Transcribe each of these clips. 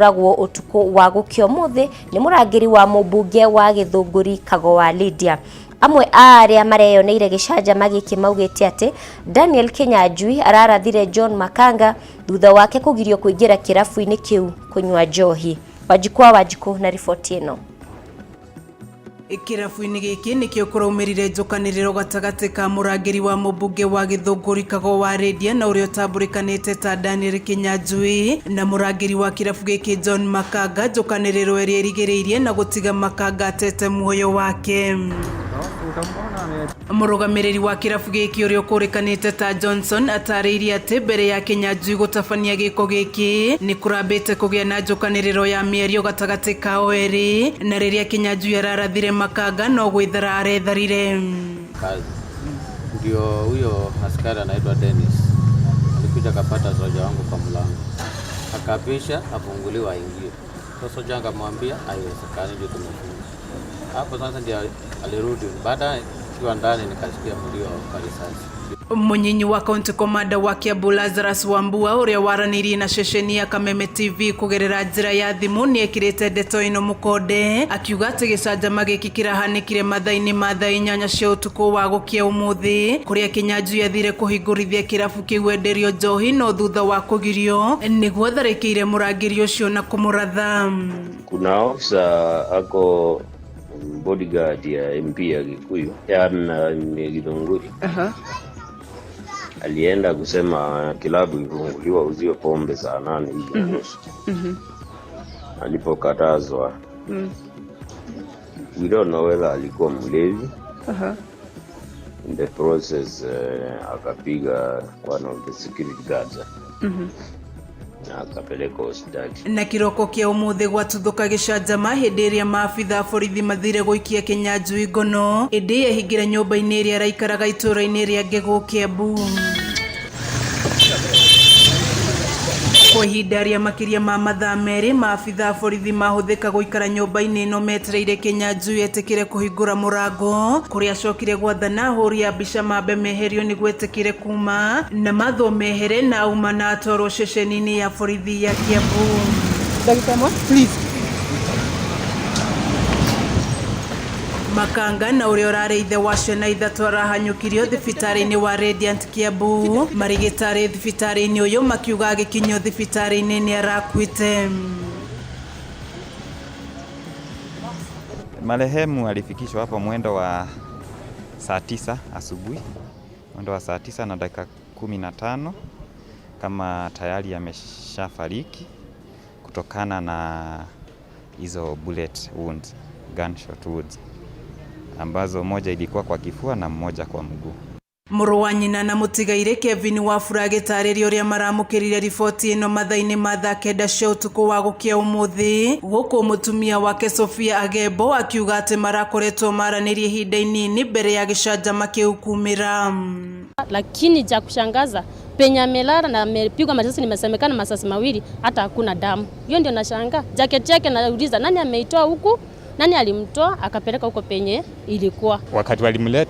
ragwo utuku wa gukio muthi ni murangiri wa mubunge wa Githunguri Kagowa Lydia. Amwe aria mareyoneire gicanja giki maugite ati Daniel Kinyanjui ararathire John Makanga thutha wake kugirio kuingira kirafu-ini kiu kunywa njohi. Wanjiku na ripoti ino. Kirafu-ini giki nikio kuraumirire njukaniriro gatagati ka murangiri wa mubunge wa Githunguri Kagowa Lydia na uria utambulikanite ta Daniel Kinyanjui na murangiri wa kirafu giki John Makanga, njukaniriro eri erigiriirie na gutiga Makanga atete muoyo wake. Murugamiriri wa kirafu giki uria ukurikanite ta Johnson atariirie ati mbere ya Kinyanjui gutabania giko giki ni kurambite kugia na njukaniriro ya mierio gatagati kao eri, na riria Kinyanjui ararathire Makanga no gwithara aretharire. Ndio huyo askari anaitwa Dennis alikuja kapata soja wangu kwa mlango, akapisha afunguliwa aingie. So soja akamwambia haiwezekani, ndio tumefunga hapo. Sasa ndio alirudi, baada kiwa ndani nikasikia mlio wa risasi. Munyinyi wa County Commander wa Kiambu Lazarus Wambua uria waranirie na ceceni ya Kameme TV kugerera njira ya thimu ni ekirite ndeto ino mukonde, akiuga ati gicanja giki kirahanikire mathaini ma thaa 8 cia utuku wa gukia umuthi, kuria Kinyanjui athire kuhingurithia kirafu kiu enderio njohi no thutha wa kugirio niguo tharikire murangiri ucio na kumuratha. Kuna ofisa ako bodyguard ya MP ya Gikuyu ya Githunguri. Alienda kusema kilabu ifunguliwa uziwe pombe saa 8 hivi. Alipokatazwa. We don't know whether alikuwa mlevi. In the process akapiga one of the security guards. Akapeleka hospitali. Na kiroko kia umuthi gwatuthuka gicanja hindi iria maabitha borithi mathire guikia Kinyanjui ngono indi yehingira nyumba-ini iria araikaraga itura-ini ria Ngegu Kiambu. Kwa ihinda ria makiria ma mathaa meri maabitha borithi mahuthika guikara nyumba-ini ino metereire Kinyanjui etikire kuhingura murango, kuria acokire gwathana huri ya mbica mambe meherio ni gwetikire kuma na matho mehere na auma na atwarwo ceceni-ini ya borithi ya Kiambu. Dagitamo, please. Makanga na uria urari ithe wa ciana ithatu arahanyukirio thibitari-ini wa Radiant Kiambu. Marigitari thibitari-ini uyu makiuga agikinyio thibitari-ini ni arakuite. Marehemu alifikishwa hapa mwendo wa saa 9 asubuhi, mwendo wa saa 9 na dakika 15 kama tayari ameshafariki kutokana na hizo bullet wounds, gunshot wounds, ambazo moja ilikuwa kwa kifua na mmoja kwa mguu. Muru wa nyina na mutigaire Kevin Wafula agitariria uria maramukirire riboti ino mathaini ma thaa 9 cia utuku wa gukia umuthi, guku mutumia wake Sofia Agembo akiuga ati marakoretwo maranirie ihinda inini mbere ya gicanja kiu kumira. Lakini cha kushangaza penye amelala na amepigwa masasi, nimesemekana masasi mawili, hata hakuna damu. Hiyo ndio nashangaa. Jacket yake nauliza nani ameitoa huku? Nani alimtoa akapeleka huko penye ilikuwa? Wakati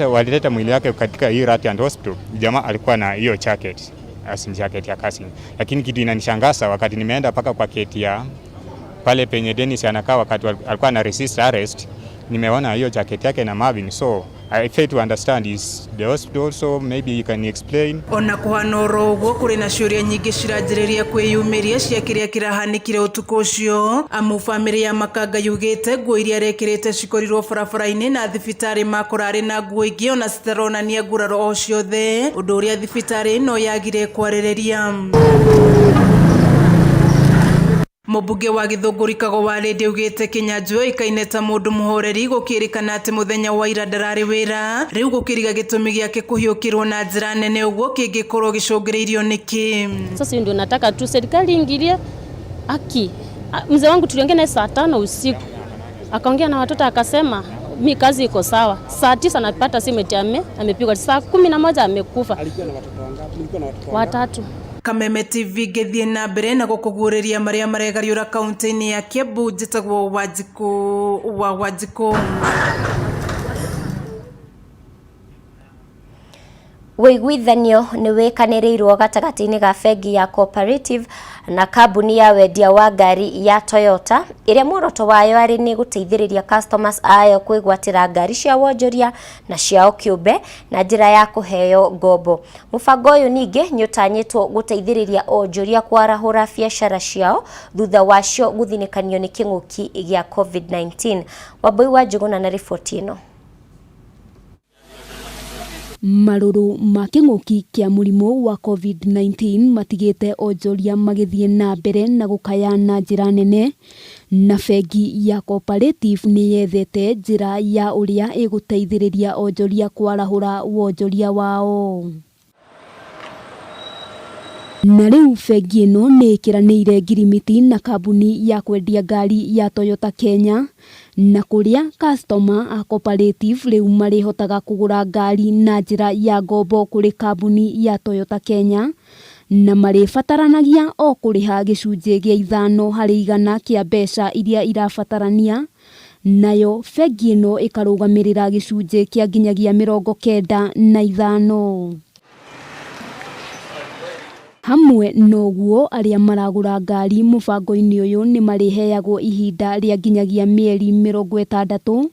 walileta mwili wake katika hii Radiant Hospital, jamaa alikuwa na hiyo jacket, asim jacket ya casing. Lakini kitu inanishangaza wakati nimeenda paka kwa keti ya pale penye Dennis anakaa, wakati alikuwa na resist arrest, nimeona hiyo jacket yake na Marvin, so I fail to understand is the hospital, so maybe you can explain. Ona kuhana uguo kuri na ciuria nyingi cirajiriria kwiyumiria cia kiria kirahanikire utuku ucio. Amu family ya Makanga yugite nguo iria rekirite cikorirwo barabara-ini na thibitari makurari na nguo ingi ona citaronania nguraro o ciothe, undu uria thibitari ino yagire kwaririria. Mubunge wa Githunguri Kagowa Lydia ugite Kinyanjui ikaineta mundu muhoreri gukirikana ati muthenya wa ira ndarari wira, riu gukiriga gitumi giake kuhiukirwo na njira nene uguo kingikorwo gicungiriirio niki. Sasa ndio nataka tu serikali ingilie haki. Mzee wangu tuliongea naye saa 5 usiku, akaongea na watoto akasema mi kazi iko sawa. Saa 9 napata simu eti amepigwa, saa 11 amekufa. Alikuwa na watoto wangapi? Alikuwa na watoto watatu. Kameme TV gethie na mbere na gukuguriria maria maregariura kaunti-ini ya Kiambu. Njitagwo Wanjiku. Wĩiguithanio nĩ wĩkanĩrĩirwo gatagatĩ-inĩ ga bengi ya Cooperative na kambuni ya wendia wa ngari ya Toyota ĩrĩa muoroto wayo arĩ nĩ gũteithĩrĩria customers ayo kwĩgwatĩra ngari cia wonjoria na ciao kĩũmbe na njĩra ya kũheo ngombo. Mũbango ũyũ ningĩ nĩ ũtanyĩtwo gũteithĩrĩria onjoria kwarahũra biacara ciao thutha wacio gũthinĩkanio nĩ kĩng'ũki gĩa COVID-19. Wambui wa Njũgũna na riboti ĩno. Marũrũ ma kĩng'ũki kĩa mũrimũ wa COVID-19 matigĩte onjoria magĩthiĩ na mbere na gũkaya na njĩra nene, na bengi ya Cooperative nĩ yethete njĩra ya ũrĩa ĩgũteithĩrĩria onjoria kwarahũra wonjoria wao. Na rĩu bengi ĩno nĩ ĩkĩranĩire ngirimiti na kambuni ya kwendia ngari ya Toyota Kenya, na kũrĩa customer a Cooperative rĩu marĩhotaga kũgũra ngari na njĩra ya ngombo kũrĩ kambuni ya Toyota Kenya, na marĩbataranagia o kũrĩha gĩcunjĩ gĩa 5 harĩ 100 kĩa mbeca iria irabatarania, nayo bengi ĩno ĩkarũgamĩrĩra gĩcunjĩ kĩa nginyagia 95. Hamwe noguo arĩa maragũra ngari mũbango-inĩ ũyũ nĩ marĩheagwo ihinda rĩa nginyagia mĩeri 60,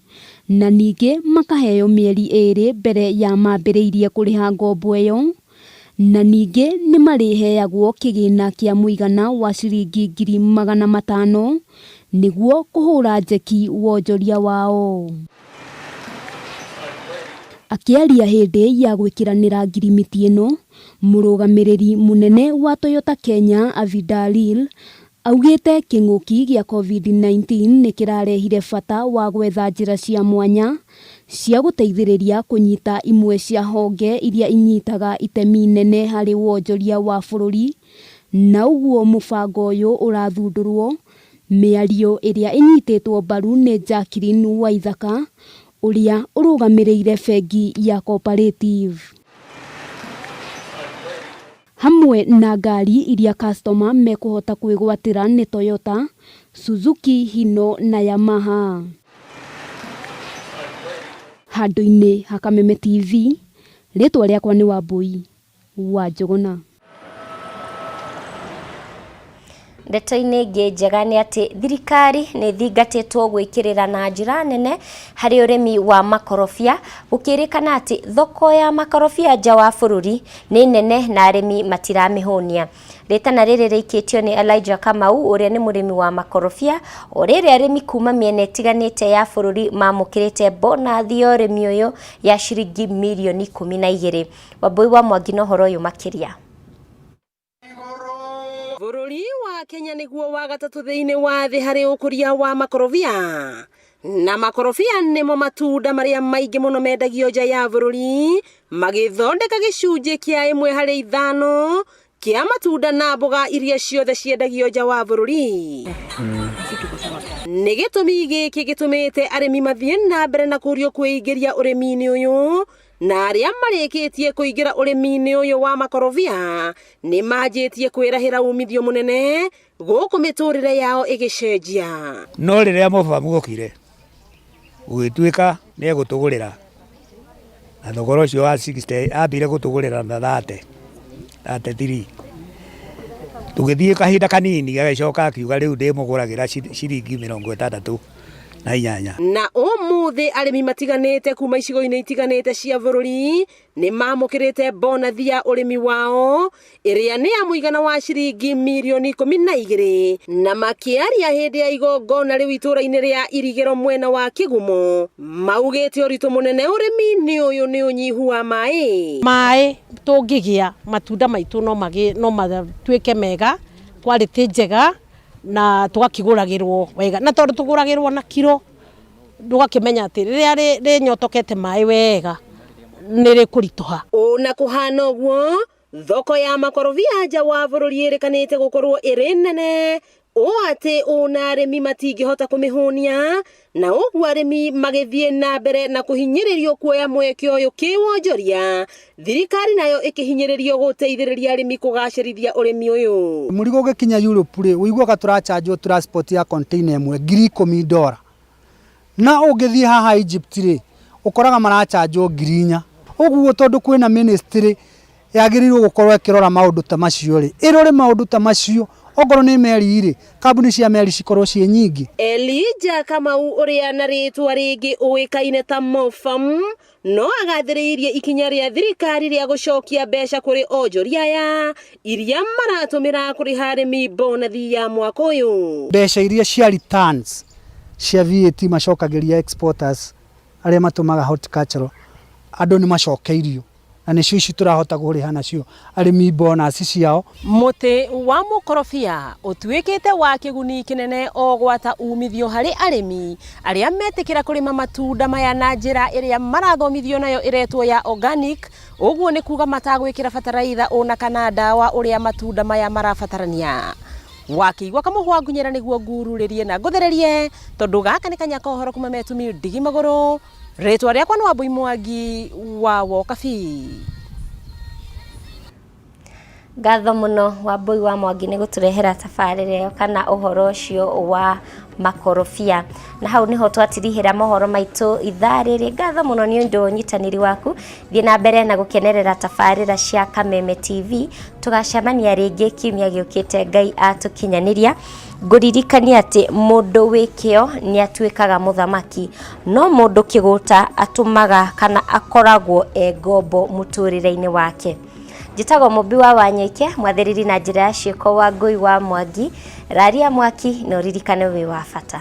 na ningĩ makaheo mĩeri 2 mbere ya mambĩrĩirie kũrĩha ngombo ĩyo, na ningĩ nĩ marĩheagwo kĩgĩna kĩa mũigana wa ciringi 500,000 nĩguo kũhũra njeki wonjoria wao. Akĩaria hĩndĩ ya gwĩkĩranĩra ngirimiti ĩno, mũrũgamĩrĩri mũnene wa Toyota Kenya Avidalil augĩte kĩng'ũki gĩa COVID-19 nĩ kĩrarehire bata wa gwetha njĩra cia mwanya cia gũteithĩrĩria kũnyita imwe cia honge iria inyitaga itemi nene harĩ wonjoria wa bũrũri, na ũguo mũbango ũyũ ũrathundũrwo. Mĩario ĩrĩa ĩnyitĩtwo mbaru nĩ Jacqueline Waithaka ũrĩa ũrũgamĩrĩire bengi ya Cooperative. Hamwe na ngari iria customer mekũhota kwĩgwatĩra nĩ Toyota, Suzuki, Hino na Yamaha. Handũ-inĩ ha Kameme TV, rĩtwa rĩakwa nĩ Wambui wa Njũgũna. Ndeto-inĩ ingĩ njega nĩ atĩ thirikari nĩ thingatĩtwo gwĩkĩrĩra na njĩra nene harĩ ũrĩmi wa makorobia, gũkĩrĩkana atĩ thoko ya makorobia nja wa bũrũri nĩ nene na arĩmi matiramĩhũnia. Rĩtana rĩrĩ rĩikĩtio nĩ Elijah Kamau ũrĩa nĩ mũrĩmi wa makorobia, o rĩrĩa arĩmi kuma mĩena ĩtiganĩte ya bũrũri mamũkĩrĩte bonathi ya ũrĩmi ũyũ ya ciringi mirioni 12. Wambui wa Mwangi na ũhoro ũyũ makĩria. Bũrũri wa Kenya nĩguo wa gatatũ thĩinĩ wa thĩ harĩ ũkũria wa makorobia, na makorobia nĩmo matunda marĩa maingĩ mũno mendagio nja ya bũrũri, magĩthondeka gĩcunjĩ kĩa 1 harĩ 5 kĩa matunda na mboga iria ciothe ciendagio nja wa bũrũri. Nĩ gĩtũmi gĩkĩ gĩtũmĩte arĩmi mathiĩ na mbere na kũrio kwĩingĩria ũrĩmi-inĩ ũyũ, na arĩa marĩkĩtie kũingĩra ũrĩmi-inĩ ũyũ wa makorobia nĩ manjĩtie kwĩrahĩra umithio mũnene gũkũ mĩtũrĩre yao ĩgĩcenjia. No rĩrĩa mũbamu gũkire gũgĩtuĩka nĩ egũtũgũrĩra na thogora ũcio wa 60 ambire gũtũgũrĩra na 33, tũgĩthiĩ kahinda kanini gagĩcoka akiuga rĩu ndĩmũgũragĩra ciringi 68. Na ũmũthĩ arĩmi matiganĩte kuma icigo-inĩ itiganĩte cia bũrũri nĩ mamũkĩrĩte bonathi ya ũrĩmi wao ĩrĩa nĩ ya mũigana wa ciringi mirioni 12, na makĩaria hĩndĩ ya igongona rĩu itũra-inĩ rĩa Irigĩro mwena wa Kĩgumo, maugĩte ũritũ mũnene ũrĩmi-inĩ ũyũ nĩ ũnyihu wa maĩ. Maĩ tũngĩgĩa matunda maitũ no matuĩke mega, quality njega, na tugakĩgũragĩrwo wega, na tondũ tũgũragĩrwo na kiro ndũgakĩmenya atĩ rĩrĩa rĩnyotokete maĩ wega nĩ rĩkũritũha. Ona kũhana ũguo, thoko ya makorobia nja wa bũrũri ĩrĩkanĩte gũkorwo ĩrĩ nene ũũ atĩ ona arĩmi matingĩhota kũmĩhũnia, na ũguo arĩmi magĩthiĩ na mbere na kũhinyĩrĩrio kuoya mweke ũyũ kĩwonjoria, thirikari nayo ĩkĩhinyĩrĩrio gũteithĩrĩria arĩmi kũgacĩrithia ũrĩmi ũyũ. Mũrigo ũgĩkinya Europe rĩ, ũiguaga tũrachanjwo transport ya container ĩmwe $10,000, na ũngĩthiĩ haha Egypt rĩ ũkoraga marachanjwo $4,000. Uguo tondu kwina ministry yagirirwo gukorwo ikirora maundu ta macio ri irore maundu ta macio ogoro ni meri ri kambuni cia meri cikorwo cie nyingi. Elijah Kamau uria na ritwa ringi uikaine ta Mofam no agathiriirie ikinya ria thirikari ria gucokia mbeca kuri onjoria ya iria maratumira kuri harimi bonathi ya mwaka uyu. Mbeca iria cia returns cia VAT macokagiria exporters aria matumaga horticultural andu ni macokeirio na nicio ici turahota kuriha nacio arimi bonus ciao. Muti wa mukorofia utuikite wa kiguni kinene o gwata umithio hari arimi aria metikira kurima matunda maya na njira iria marathomithio nayo iretwo ya organic. Uguo ni kuga matagwikira bataraitha ona kana dawa uria matunda maya marabatarania. Wakiigwa kamuhwa ngunyera niguo ngururirie na nguthererie tondu gaka ni kanyaka uhoro kuma metumi ndigi maguru. Ritwa riakwa ni Wambui Mwangi wa Wokabi. Ngatho muno Wambui wa Mwangi ni guturehera tabarire kana uhoro ucio wa makorofia. Na hau niho twatirihira mohoro maitu ithaa riri. Ngatho muno ni undu nyitaniri waku. Thie na mbere na gukenerera tabarira cia Kameme TV. Tugacemania ringi kiumia giukite Ngai atukinyaniria. Nguririkania ati mundu wikio ni atuikaga muthamaki no mundu kiguta atumaga kana akoragwo ngombo muturire-ini wake. Njitagwo Mubi wa Wanyoike mwathiriri na njira ya ciiko wa Ngui wa Mwangi. Raria mwaki no ririkane wi wa bata.